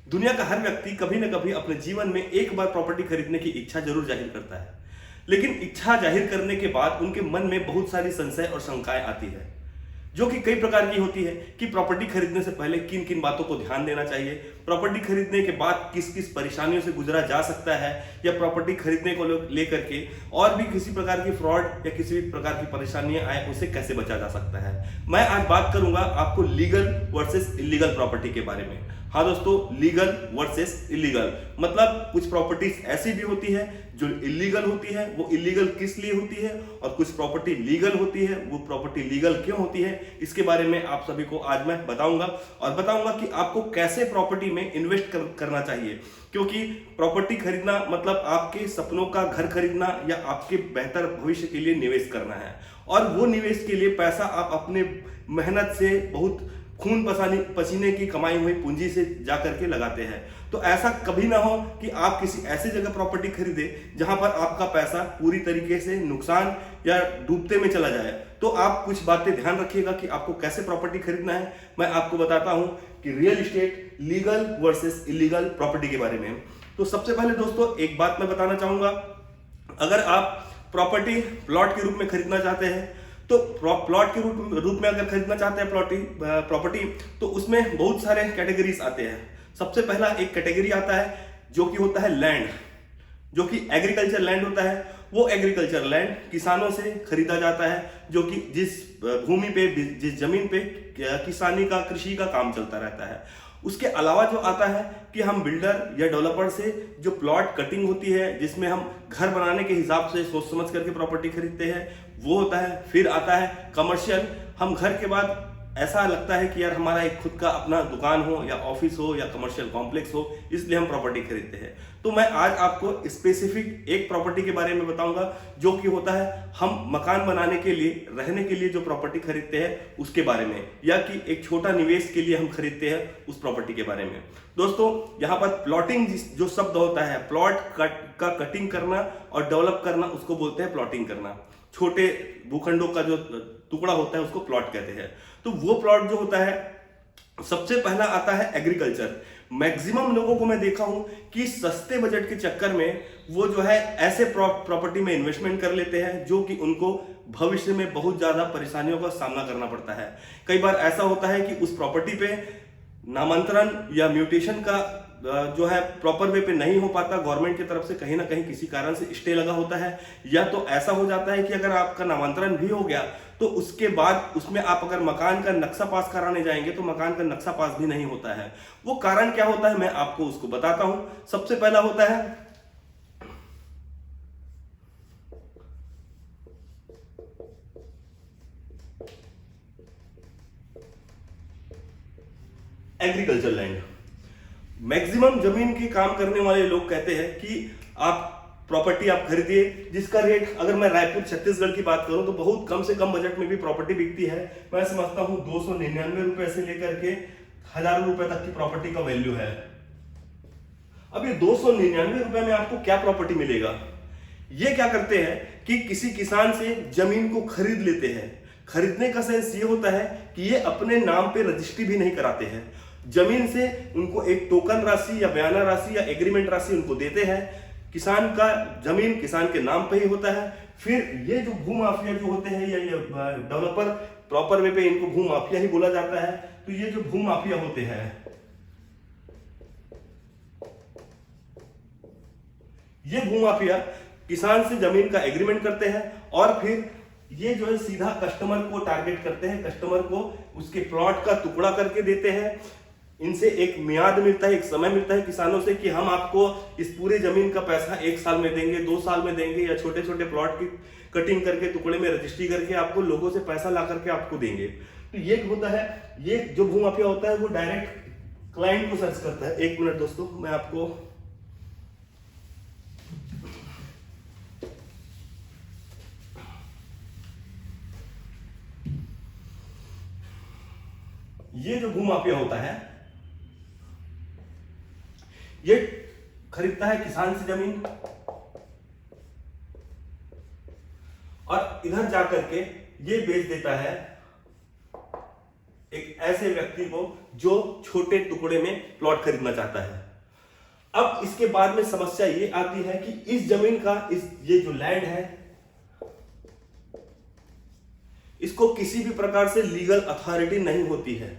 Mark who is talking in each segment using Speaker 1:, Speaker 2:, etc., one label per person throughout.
Speaker 1: दुनिया का हर व्यक्ति कभी न कभी अपने जीवन में एक बार प्रॉपर्टी खरीदने की इच्छा जरूर जाहिर करता है। लेकिन इच्छा जाहिर करने के बाद उनके मन में बहुत सारी संशय और शंकाएं आती है, जो कि कई प्रकार की होती है कि प्रॉपर्टी खरीदने से पहले किन किन बातों को ध्यान देना चाहिए, प्रॉपर्टी खरीदने के बाद किस किस परेशानियों से गुजरा जा सकता है, या प्रॉपर्टी खरीदने को लेकर के और भी किसी प्रकार की फ्रॉड या किसी भी प्रकार की परेशानियां आए उससे कैसे बचा जा सकता है। मैं आज बात करूंगा आपको लीगल वर्सेस इलीगल प्रॉपर्टी के बारे में। हाँ दोस्तों, लीगल वर्सेस इलीगल मतलब कुछ प्रॉपर्टीज ऐसी भी होती है जो इलीगल होती है। वो इलीगल किस लिए होती है, और कुछ प्रॉपर्टी लीगल होती है, वो प्रॉपर्टी लीगल क्यों होती है, इसके बारे में आप सभी को आज मैं बताऊंगा। और बताऊंगा कि आपको कैसे प्रॉपर्टी में इन्वेस्ट करना चाहिए, क्योंकि प्रॉपर्टी खरीदना मतलब आपके सपनों का घर खरीदना या आपके बेहतर भविष्य के लिए निवेश करना है। और वो निवेश के लिए पैसा आप अपने मेहनत से, बहुत खून पसीने की कमाई हुई पूंजी से जाकर के लगाते हैं। तो ऐसा कभी ना हो कि आप किसी ऐसी जगह प्रॉपर्टी खरीदे जहां पर आपका पैसा पूरी तरीके से नुकसान या डूबते में चला जाए। तो आप कुछ बातें ध्यान रखिएगा कि आपको कैसे प्रॉपर्टी खरीदना है। मैं आपको बताता हूं कि real estate legal versus illegal property के बारे में। तो सबसे पहले दोस्तों एक बात मैं बताना चाहूंगा, अगर आप प्रॉपर्टी प्लॉट के रूप में खरीदना चाहते हैं, तो प्लॉट के रूप में अगर खरीदना चाहते हैं प्रॉपर्टी, तो उसमें बहुत सारे कैटेगरीज आते हैं। सबसे पहला एक कैटेगरी आता है जो कि होता है लैंड, जो कि एग्रीकल्चर लैंड होता है। वो एग्रीकल्चर लैंड किसानों से खरीदा जाता है, जो कि जिस भूमि पे, जिस जमीन पे किसानी का, कृषि का काम चलता रहता है। उसके अलावा जो आता है कि हम बिल्डर या डेवलपर से जो प्लॉट कटिंग होती है, जिसमें हम घर बनाने के हिसाब से सोच समझ करके प्रॉपर्टी खरीदते हैं, वो होता है। फिर आता है कमर्शियल, हम घर के बाद ऐसा लगता है कि यार हमारा एक खुद का अपना दुकान हो या ऑफिस हो या कमर्शियल कॉम्प्लेक्स हो, इसलिए हम प्रॉपर्टी खरीदते हैं। तो मैं आज आपको स्पेसिफिक एक प्रॉपर्टी के बारे में बताऊंगा, जो कि होता है हम मकान बनाने के लिए, रहने के लिए जो प्रॉपर्टी खरीदते हैं उसके बारे में, या कि एक छोटा निवेश के लिए हम खरीदते हैं उस प्रॉपर्टी के बारे में। दोस्तों यहाँ पर प्लॉटिंग जो शब्द होता है, प्लॉट का कटिंग करना और डेवलप करना, उसको बोलते हैं प्लॉटिंग करना। छोटे भूखंडों का जो टुकड़ा होता है उसको प्लॉट कहते हैं। तो वो प्लॉट जो होता है, सबसे पहला आता है एग्रीकल्चर। मैक्सिमम लोगों को मैं देखा हूं कि सस्ते बजट के चक्कर में वो जो है ऐसे प्रॉपर्टी में इन्वेस्टमेंट कर लेते हैं जो कि उनको भविष्य में बहुत ज्यादा परेशानियों का सामना करना पड़ता है। कई बार ऐसा होता है कि उस प्रॉपर्टी पे नामांतरण या म्यूटेशन का जो है प्रॉपर वे पे नहीं हो पाता, गवर्नमेंट की तरफ से कहीं ना कहीं किसी कारण से स्टे लगा होता है। या तो ऐसा हो जाता है कि अगर आपका नामांतरण भी हो गया तो उसके बाद उसमें आप अगर मकान का नक्शा पास कराने जाएंगे तो मकान का नक्शा पास भी नहीं होता है। वो कारण क्या होता है मैं आपको उसको बताता हूं। सबसे पहला होता है एग्रीकल्चर लैंड। मैक्सिमम जमीन के काम करने वाले लोग कहते हैं कि आप प्रॉपर्टी आप खरीदिए जिसका रेट, अगर मैं रायपुर छत्तीसगढ़ की बात करूं तो बहुत कम से कम बजट में भी प्रॉपर्टी बिकती है। मैं समझता हूं 299 रुपए से लेकर के हजारों रुपए तक की प्रॉपर्टी का वैल्यू है। अब ये 299 रुपए में आपको क्या प्रॉपर्टी मिलेगा? ये क्या करते हैं कि किसी किसान से जमीन को खरीद लेते हैं। खरीदने का सेंस ये होता है कि ये अपने नाम पे रजिस्ट्री भी नहीं कराते हैं। जमीन से उनको एक टोकन राशि या बयाना राशि या एग्रीमेंट राशि उनको देते हैं। किसान का जमीन किसान के नाम पे ही होता है। फिर ये जो भूमाफिया जो होते हैं या ये डेवलपर, प्रॉपर वे पे इनको भूमाफिया ही बोला जाता है। तो ये जो भूमाफिया होते हैं, ये भूमाफिया किसान से जमीन का एग्रीमेंट करते हैं और फिर ये जो है सीधा कस्टमर को टारगेट करते हैं, कस्टमर को उसके प्लॉट का टुकड़ा करके देते हैं। इनसे एक मियाद मिलता है, एक समय मिलता है किसानों से कि हम आपको इस पूरे जमीन का पैसा 1 साल में देंगे, 2 साल में देंगे, या छोटे छोटे प्लॉट की कटिंग करके टुकड़े में रजिस्ट्री करके आपको लोगों से पैसा ला करके आपको देंगे। तो ये होता है, ये जो भूमाफिया होता है वो डायरेक्ट क्लाइंट को सर्च करता है। 1 मिनट दोस्तों, मैं आपको ये जो भूमाफिया होता है ये खरीदता है किसान से जमीन और इधर जाकर के ये बेच देता है एक ऐसे व्यक्ति को जो छोटे टुकड़े में प्लॉट खरीदना चाहता है। अब इसके बाद में समस्या ये आती है कि इस जमीन का ये जो लैंड है, इसको किसी भी प्रकार से लीगल अथॉरिटी नहीं होती है।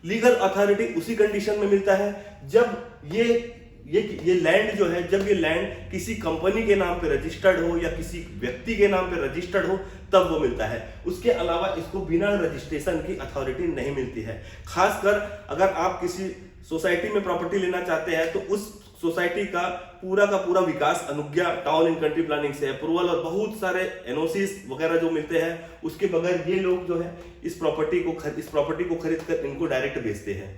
Speaker 1: लीगल अथॉरिटी उसी कंडीशन में मिलता है जब ये लैंड जो है, जब ये लैंड किसी कंपनी के नाम पे रजिस्टर्ड हो या किसी व्यक्ति के नाम पे रजिस्टर्ड हो, तब वो मिलता है। उसके अलावा इसको बिना रजिस्ट्रेशन की अथॉरिटी नहीं मिलती है। खासकर अगर आप किसी सोसाइटी में प्रॉपर्टी लेना चाहते हैं तो उस सोसाइटी का पूरा विकास अनुज्ञा टाउन एंड कंट्री प्लानिंग से, अप्रूवल और बहुत सारे एनओसीस वगैरह जो मिलते हैं, उसके बगैर ये लोग जो है इस प्रॉपर्टी को खरीद कर इनको डायरेक्ट बेचते हैं।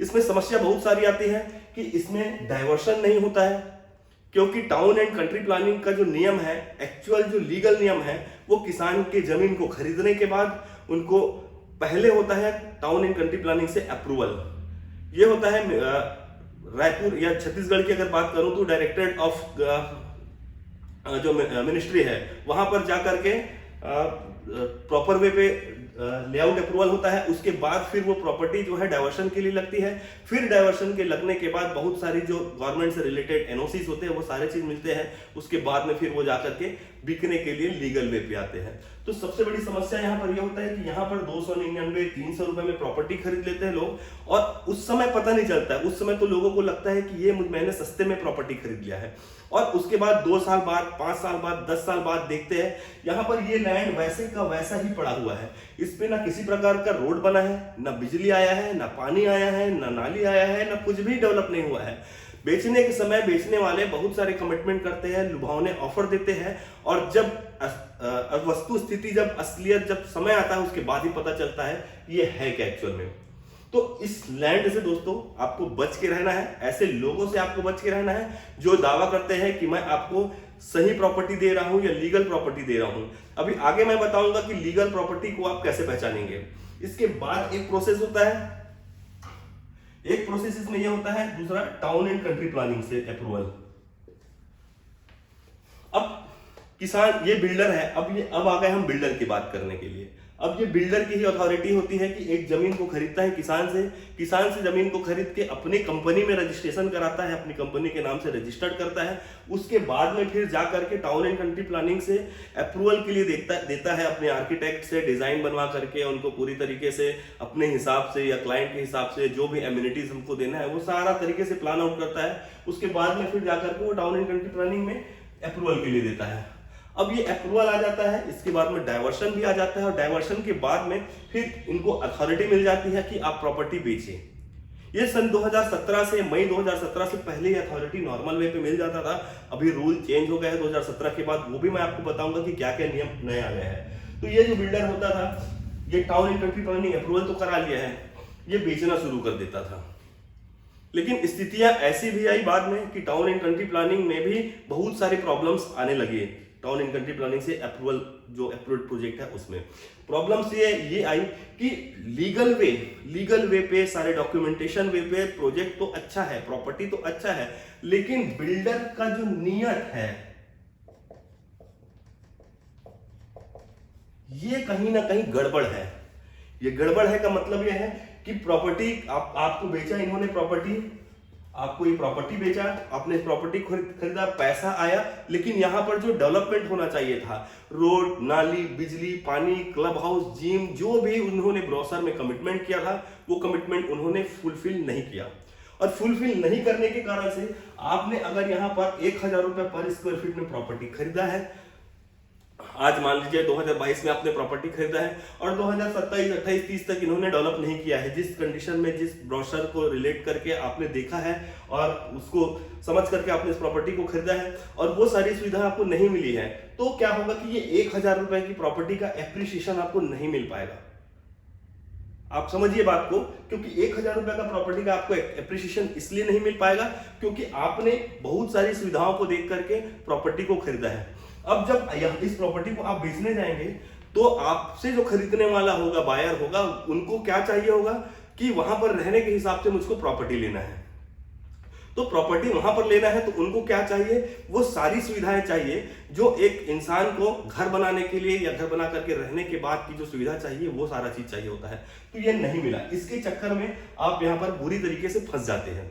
Speaker 1: इसमें समस्या बहुत सारी आती है कि इसमें डाइवर्शन नहीं होता है, क्योंकि टाउन एंड कंट्री प्लानिंग का जो नियम है, एक्चुअल जो लीगल नियम है, वो किसान के जमीन को खरीदने के बाद उनको पहले होता है टाउन एंड कंट्री प्लानिंग से अप्रूवल। ये होता है रायपुर या छत्तीसगढ़ की अगर बात करूं तो डायरेक्टरेट ऑफ जो मिनिस्ट्री है, वहां पर जाकर के प्रॉपर वे पे लेआउट अप्रूवल होता है। उसके बाद फिर वो प्रॉपर्टी जो है डाइवर्शन के लिए लगती है। फिर डाइवर्शन के लगने के बाद बहुत सारी जो गवर्नमेंट से रिलेटेड एनओसीज होते हैं, वो सारे चीज मिलते हैं। उसके बाद में फिर वो जाकर के बिकने के लिए लीगल वे पे आते हैं। तो सबसे बड़ी समस्या यहाँ पर ये होता है कि यहाँ पर 299-300 रुपए में प्रॉपर्टी खरीद लेते हैं लोग, और उस समय पता नहीं चलता है। उस समय तो लोगों को लगता है कि ये मैंने सस्ते में प्रॉपर्टी खरीद लिया है, और उसके बाद 2 साल बाद, 5 साल बाद, 10 साल बाद देखते हैं यहाँ पर ये लैंड वैसे का वैसा ही पड़ा हुआ है। इस पे ना किसी प्रकार का रोड बना है, ना बिजली आया है, ना पानी आया है, ना नाली आया है, ना कुछ भी डेवलप नहीं हुआ है। बेचने के समय बेचने वाले बहुत सारे कमिटमेंट करते हैं, लुभावने ऑफर देते हैं, और जब वस्तु स्थिति, जब असलियत, जब समय आता है, उसके बाद ही पता चलता है ये है क्या एक्चुअल में। तो इस लैंड से दोस्तों आपको बच के रहना है। ऐसे लोगों से आपको बच के रहना है जो दावा करते हैं कि मैं आपको सही प्रॉपर्टी दे रहा हूं या लीगल प्रॉपर्टी दे रहा हूं। अभी आगे मैं बताऊंगा कि लीगल प्रॉपर्टी को आप कैसे पहचानेंगे। इसके बाद एक प्रोसेस होता है, एक प्रोसेस इसमें यह होता है, दूसरा टाउन एंड कंट्री प्लानिंग से अप्रूवल। अब किसान, ये बिल्डर है, अब आ गए हम बिल्डर की बात करने के लिए। अब ये बिल्डर की ही अथॉरिटी होती है कि एक जमीन को खरीदता है किसान से जमीन को खरीद के अपनी कंपनी में रजिस्ट्रेशन कराता है, अपनी कंपनी के नाम से रजिस्टर्ड करता है। उसके बाद में फिर जा करके टाउन एंड कंट्री प्लानिंग से अप्रूवल के लिए देता है अपने आर्किटेक्ट से, डिजाइन बनवा करके उनको पूरी तरीके से अपने हिसाब से या क्लाइंट के हिसाब से जो भी एम्यूनिटीज हमको देना है वो सारा तरीके से प्लान आउट करता है। उसके बाद में फिर जाकर के वो टाउन एंड कंट्री प्लानिंग में अप्रूवल के लिए देता है। अब ये अप्रूवल आ जाता है, इसके बाद में डाइवर्शन भी आ जाता है, और डाइवर्शन के बाद में फिर इनको अथॉरिटी मिल जाती है कि आप प्रॉपर्टी बेचें। ये सन 2017 से, मई 2017 से पहले ये अथॉरिटी नॉर्मल वे पे मिल जाता था। अभी रूल चेंज हो गया है 2017 के बाद, वो भी मैं आपको बताऊंगा कि क्या क्या नियम नए आ गए हैं। तो ये जो बिल्डर होता था, ये town and country planning approval तो करा लिया है, ये बेचना शुरू कर देता था। लेकिन स्थितियां ऐसी भी आई बाद में कि टाउन एंड कंट्री प्लानिंग में भी बहुत सारी प्रॉब्लम्स आने लगी। टाउन एंड कंट्री प्लानिंग से अप्रूवल, जो अप्रूव्ड प्रोजेक्ट है, उसमें प्रॉब्लम्स ये आई कि लीगल वे पे, सारे डॉक्यूमेंटेशन वे पे प्रोजेक्ट तो अच्छा है, प्रॉपर्टी तो अच्छा है, लेकिन बिल्डर का जो नियत है ये कहीं ना कहीं गड़बड़ है। ये गड़बड़ है का मतलब ये है कि प्रॉपर्टी आपको बेचा इन्होंने, आपको ये प्रॉपर्टी बेचा, आपने प्रॉपर्टी खरीदा, पैसा आया, लेकिन यहां पर जो डेवलपमेंट होना चाहिए था, रोड, नाली, बिजली, पानी, क्लब हाउस, जिम, जो भी उन्होंने ब्रोशर में कमिटमेंट किया था, वो कमिटमेंट उन्होंने फुलफिल नहीं किया। और फुलफिल नहीं करने के कारण से आपने अगर यहां पर 1000 रुपए पर स्क्वायर फीट में प्रॉपर्टी खरीदा है, आज मान लीजिए 2022 में आपने प्रॉपर्टी खरीदा है, और 2027, 28, 30 तक इन्होंने डेवलप नहीं किया है। जिस कंडीशन में, जिस ब्रोशर को रिलेट करके आपने देखा है और उसको समझ करके आपने इस प्रॉपर्टी को खरीदा है, और वो सारी सुविधा आपको नहीं मिली है, तो क्या होगा कि ये 1000 रुपए की प्रॉपर्टी का एप्रिसिएशन आपको नहीं मिल पाएगा। आप समझिए बात को, क्योंकि 1000 रुपए का प्रॉपर्टी का आपको एप्रिसिएशन इसलिए नहीं मिल पाएगा क्योंकि आपने बहुत सारी सुविधाओं को देख करके प्रॉपर्टी को खरीदा है। अब जब इस प्रॉपर्टी को आप बेचने जाएंगे तो आपसे जो खरीदने वाला होगा, बायर होगा, उनको क्या चाहिए होगा कि वहां पर रहने के हिसाब से मुझको प्रॉपर्टी लेना है। तो प्रॉपर्टी वहां पर लेना है तो उनको क्या चाहिए, वो सारी सुविधाएं चाहिए जो एक इंसान को घर बनाने के लिए या घर बना करके रहने के बाद की जो सुविधा चाहिए वो सारा चीज चाहिए होता है। तो ये नहीं मिला, इसके चक्कर में आप यहाँ पर बुरी तरीके से फंस जाते हैं।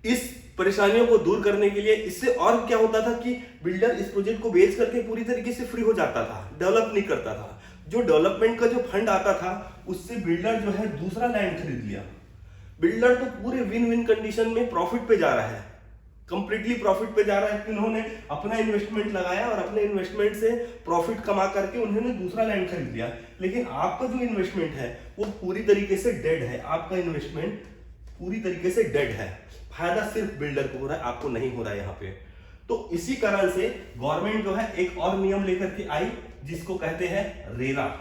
Speaker 1: इस परेशानियों को दूर करने के लिए इससे और क्या होता था कि बिल्डर इस प्रोजेक्ट को बेच करके पूरी तरीके से फ्री हो जाता था, डेवलप नहीं करता था। जो डेवलपमेंट का जो फंड आता था उससे बिल्डर जो है दूसरा लैंड खरीद लिया। बिल्डर तो पूरे विन विन कंडीशन में प्रॉफिट पे जा रहा है, कंप्लीटली प्रॉफिट पे जा रहा है कि उन्होंने अपना इन्वेस्टमेंट लगाया और अपने इन्वेस्टमेंट से प्रॉफिट कमा करके उन्होंने दूसरा लैंड खरीद लिया। लेकिन आपका जो इन्वेस्टमेंट है वो पूरी तरीके से डेड है, आपका इन्वेस्टमेंट पूरी तरीके से डेड है। फायदा सिर्फ बिल्डर को हो रहा है, आपको नहीं हो रहा है यहाँ पे। तो इसी कारण से गवर्नमेंट जो है एक और नियम लेकर के आई जिसको कहते हैं रेरा।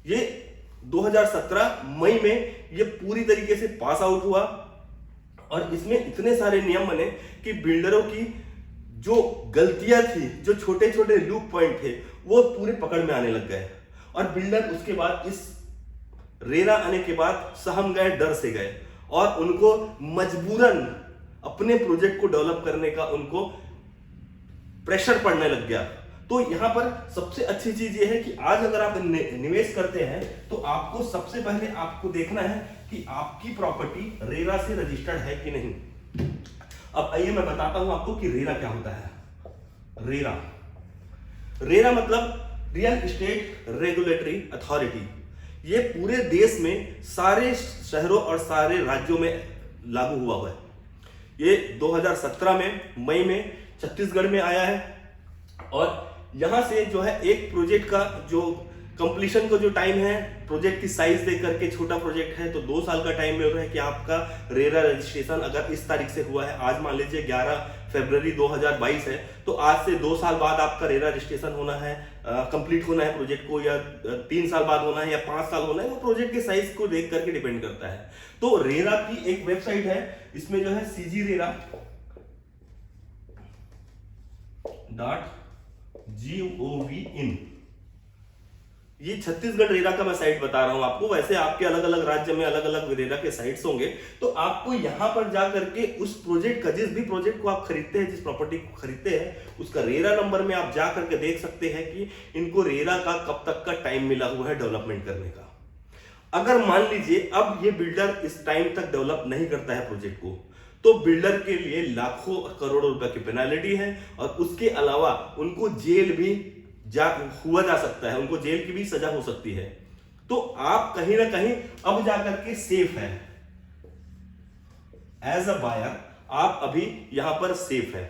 Speaker 1: ये 2017 मई में ये पूरी तरीके से पास आउट हुआ और इसमें इतने सारे नियम बने कि बिल्डरों की जो गलतियां थी, जो छोटे छोटे लूप पॉइंट थे, वो पूरे पकड़ में आने लग गए। और बिल्डर उसके बाद इस रेरा आने के बाद सहम गए, डर से गए और उनको मजबूरन अपने प्रोजेक्ट को डेवलप करने का उनको प्रेशर पड़ने लग गया। तो यहां पर सबसे अच्छी चीज ये है कि आज अगर आप निवेश करते हैं तो आपको सबसे पहले आपको देखना है कि आपकी प्रॉपर्टी रेरा से रजिस्टर्ड है कि नहीं। अब आइए मैं बताता हूं आपको कि रेरा क्या होता है। रेरा मतलब रियल एस्टेट रेगुलेटरी अथॉरिटी। ये पूरे देश में सारे शहरों और सारे राज्यों में लागू हुआ है। ये 2017 में मई में छत्तीसगढ़ में आया है और यहां से जो है एक प्रोजेक्ट का जो कंप्लीशन का जो टाइम है, प्रोजेक्ट की साइज देख करके छोटा प्रोजेक्ट है तो 2 साल का टाइम मिल रहा है कि आपका रेरा रजिस्ट्रेशन अगर इस तारीख से हुआ है, आज मान लीजिए 11 फरवरी 2022 है, तो आज से 2 साल बाद आपका रेरा रजिस्ट्रेशन होना है, कंप्लीट होना है प्रोजेक्ट को, या 3 साल बाद होना है या 5 साल होना है, वो प्रोजेक्ट के साइज को देख करके डिपेंड करता है। तो रेरा की एक वेबसाइट है, इसमें जो है cgRERA.gov.in, ये छत्तीसगढ़ रेरा का मैं साइट बता रहा हूं आपको। वैसे आपके अलग अलग राज्य में अलग अलग रेरा के साइट्स होंगे, तो आपको यहां पर जा करके उस प्रोजेक्ट का, जिस भी प्रोजेक्ट को आप खरीदते हैं, जिस प्रॉपर्टी को खरीदते हैं, उसका रेरा नंबर में आप जा करके देख सकते हैं कि इनको रेरा का कब तक का टाइम मिला हुआ है डेवलपमेंट करने का। अगर मान लीजिए अब ये बिल्डर इस टाइम तक डेवलप नहीं करता है प्रोजेक्ट को, तो बिल्डर के लिए लाखों करोड़ों रुपए की पेनाल्टी है और उसके अलावा उनको जेल भी हुआ जा सकता है, उनको जेल की भी सजा हो सकती है। तो आप कहीं ना कहीं अब जाकर के सेफ है, एज अ बायर आप अभी यहां पर सेफ है।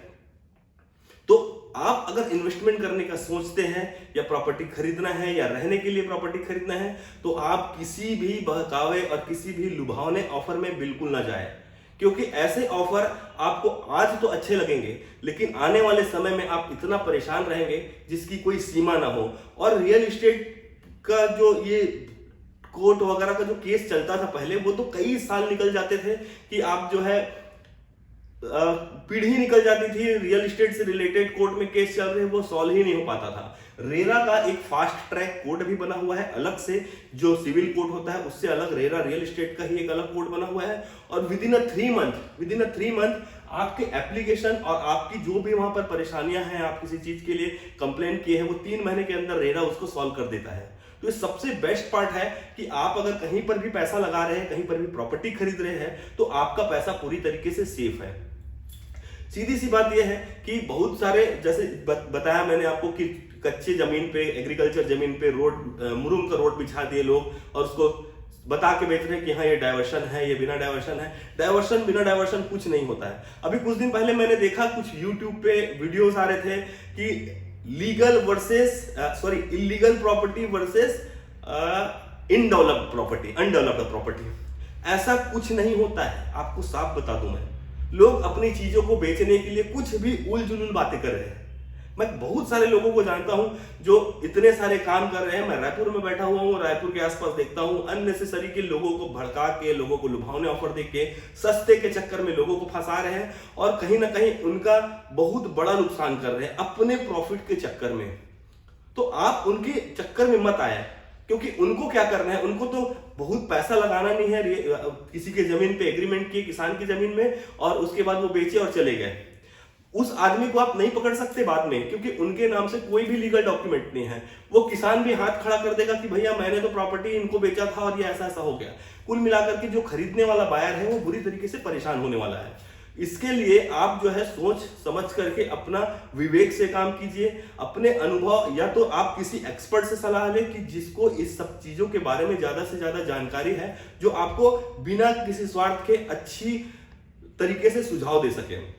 Speaker 1: तो आप अगर इन्वेस्टमेंट करने का सोचते हैं या प्रॉपर्टी खरीदना है या रहने के लिए प्रॉपर्टी खरीदना है, तो आप किसी भी बहकावे और किसी भी लुभावने ऑफर में बिल्कुल ना जाए, क्योंकि ऐसे ऑफर आपको आज तो अच्छे लगेंगे लेकिन आने वाले समय में आप इतना परेशान रहेंगे जिसकी कोई सीमा ना हो। और रियल एस्टेट का जो ये कोर्ट वगैरह का जो केस चलता था पहले, वो तो कई साल निकल जाते थे कि आप जो है पीढ़ी निकल जाती थी, रियल एस्टेट से रिलेटेड कोर्ट में केस चल रहे, वो सॉल्व ही नहीं हो पाता था। रेरा का एक फास्ट ट्रैक कोड भी बना हुआ है अलग से, जो सिविल कोड होता है उससे अलग रेरा रियल एस्टेट का ही एक अलग कोड बना हुआ है। और विद इन अ 3 मंथ आपके एप्लीकेशन और आपकी जो भी वहां पर परेशानियां हैं, आप किसी चीज के लिए कंप्लेन किए हैं, वो 3 महीने के अंदर रेरा उसको सॉल्व कर देता है। तो ये सबसे बेस्ट पार्ट है कि आप अगर कहीं पर भी पैसा लगा रहे हैं, कहीं पर भी प्रॉपर्टी खरीद रहे हैं, तो आपका पैसा पूरी तरीके से सेफ है। सीधी सी बात यह है कि बहुत सारे, जैसे बताया मैंने आपको कि कच्चे जमीन पे, एग्रीकल्चर जमीन पे रोड, मुरुम का रोड बिछा दिए लोग और उसको बता के बेच रहे हैं कि हाँ ये डायवर्शन है, ये बिना डायवर्शन है। डायवर्शन बिना डायवर्शन कुछ नहीं होता है। अभी कुछ दिन पहले मैंने देखा, कुछ यूट्यूब पे वीडियोस आ रहे थे कि illegal property versus undeveloped property. ऐसा कुछ नहीं होता है, आपको साफ बता दूं मैं। लोग अपनी चीजों को बेचने के लिए कुछ भी उल जुलूल बातें कर रहे हैं। मैं बहुत सारे लोगों को जानता हूं जो इतने सारे काम कर रहे हैं। मैं रायपुर में बैठा हुआ हूं, रायपुर के आसपास देखता हूं अननेसेसरी के लोगों को भड़का के, लोगों को लुभावने ऑफर दे के, सस्ते के चक्कर में लोगों को फंसा रहे हैं और कहीं ना कहीं उनका बहुत बड़ा नुकसान कर रहे हैं अपने प्रॉफिट के चक्कर में। तो आप उनके चक्कर में मत आए। क्योंकि उनको क्या करना है, उनको तो बहुत पैसा लगाना नहीं है किसी के जमीन पे एग्रीमेंट किए किसान की जमीन में और उसके बाद वो बेचे और चले गए। उस आदमी को आप नहीं पकड़ सकते बाद में, क्योंकि उनके नाम से कोई भी लीगल डॉक्यूमेंट नहीं है। वो किसान भी हाथ खड़ा कर देगा कि भैया मैंने तो प्रॉपर्टी इनको बेचा था और ये ऐसा ऐसा हो गया। कुल मिलाकर के जो खरीदने वाला बायर है वो बुरी तरीके से परेशान होने वाला है। इसके लिए आप जो है सोच समझ करके अपना विवेक से काम कीजिए। अपने अनुभव, या तो आप किसी एक्सपर्ट से सलाह लें कि जिसको इस सब चीजों के बारे में ज्यादा से ज्यादा जानकारी है, जो आपको बिना किसी स्वार्थ के अच्छी तरीके से सुझाव दे सके।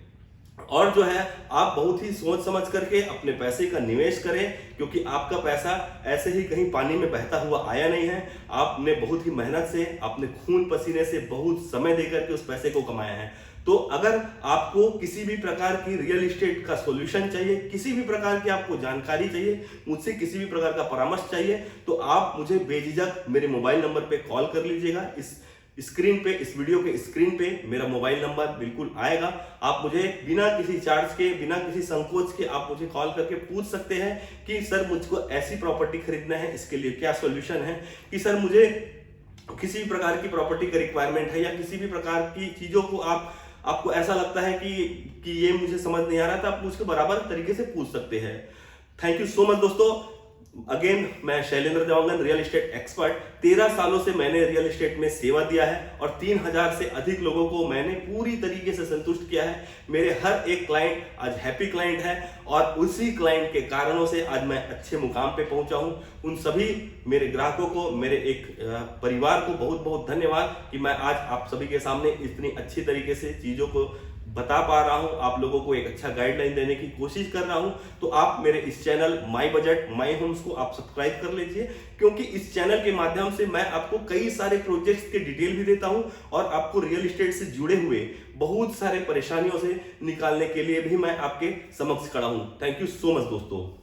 Speaker 1: और जो है आप बहुत ही सोच समझ करके अपने पैसे का निवेश करें, क्योंकि आपका पैसा ऐसे ही कहीं पानी में बहता हुआ आया नहीं है। आपने बहुत ही मेहनत से, अपने खून पसीने से, बहुत समय देकर के उस पैसे को कमाया है। तो अगर आपको किसी भी प्रकार की रियल एस्टेट का सॉल्यूशन चाहिए, किसी भी प्रकार की आपको जानकारी चाहिए, मुझसे किसी भी प्रकार का परामर्श चाहिए, तो आप मुझे बेझिझक मेरे मोबाइल नंबर पे कॉल कर लीजिएगा। इस स्क्रीन पे, इस वीडियो के स्क्रीन पे मेरा मोबाइल नंबर बिल्कुल आएगा। आप मुझे बिना किसी चार्ज के, बिना किसी संकोच के आप मुझे कॉल करके पूछ सकते हैं कि सर मुझको ऐसी प्रॉपर्टी खरीदना है, इसके लिए क्या सॉल्यूशन है, कि सर मुझे किसी भी प्रकार की प्रॉपर्टी का रिक्वायरमेंट है, या किसी भी प्रकार की चीजों को आपको ऐसा लगता है कि ये मुझे समझ नहीं आ रहा, तो आप मुझको बराबर तरीके से पूछ सकते हैं। थैंक यू सो मच दोस्तों। अगेन मैं Shailendra Dewangan, real estate expert. 13 सालों से मैंने रियल एस्टेट में सेवा दिया है और 3000 से अधिक लोगों को मैंने पूरी तरीके से संतुष्ट किया है। मेरे हर एक क्लाइंट आज हैप्पी क्लाइंट है और उसी क्लाइंट के कारणों से आज मैं अच्छे मुकाम पे पहुंचा हूं। उन सभी मेरे ग्राहकों को, मेरे एक परिवार को बहुत बहुत धन्यवाद कि मैं आज आप सभी के सामने इतनी अच्छी तरीके से चीजों को बता पा रहा हूं, आप लोगों को एक अच्छा गाइडलाइन देने की कोशिश कर रहा हूं। तो आप मेरे इस channel my budget my homes को आप सब्सक्राइब कर लीजिए, क्योंकि इस चैनल के माध्यम से मैं आपको कई सारे प्रोजेक्ट्स के डिटेल भी देता हूं और आपको रियल एस्टेट से जुड़े हुए बहुत सारे परेशानियों से निकालने के लिए भी मैं आपके समक्ष खड़ा हूं। थैंक यू सो मच दोस्तों।